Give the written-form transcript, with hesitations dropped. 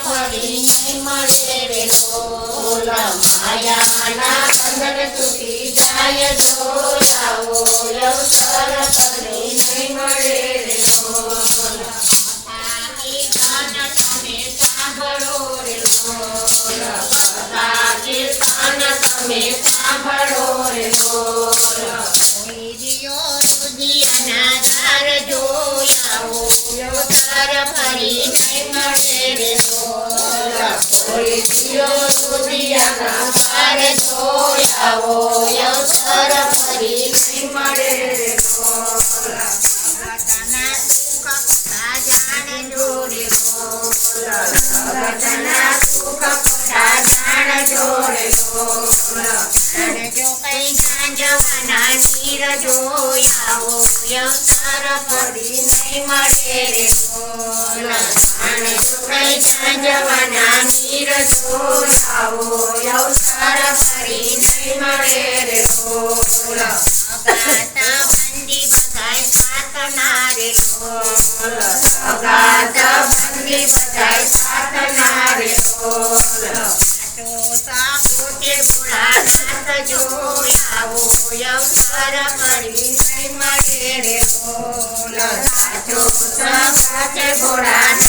ફરી નહીં મળે રે લોલ માયાના બંધન તૂટી જાય જો આવો અવસર ફરી નહીં મળે રે લોલ કીર્તન તમે સાંભળો રે લોલ કીર્તન તમે સાંભળો રે લોલ રુદિયાના ધાર જોયાવો અવસર ફરી નહીં મળે રે લોલ રુદિયાના ધાર જોયાવો અવસર ફરી નહીં મળે રે લોલ ભગતના સુખ કથા જાણજો રે લોલ ભગતના સુખ કથા જાણજો રે લોલ જાણજો કઈ ગાંજવાના નીર જોયાવો અવસર ફરી નહીં મળે રે લોલ જાણજો કઈ ગાંજવાના નીર જોયાવો અવસર ફરી નહીં મળે રે લોલ અગાતા બંદી બધાય સાતના રે લોલ અગાતા બંદી બધાય સાતના રે લોલ સાબોતે ભોળાનાથ જોયાવો અવસર ફરી નહીં મળે રે લોલ સાચો સાબોતે ભોળાનાથ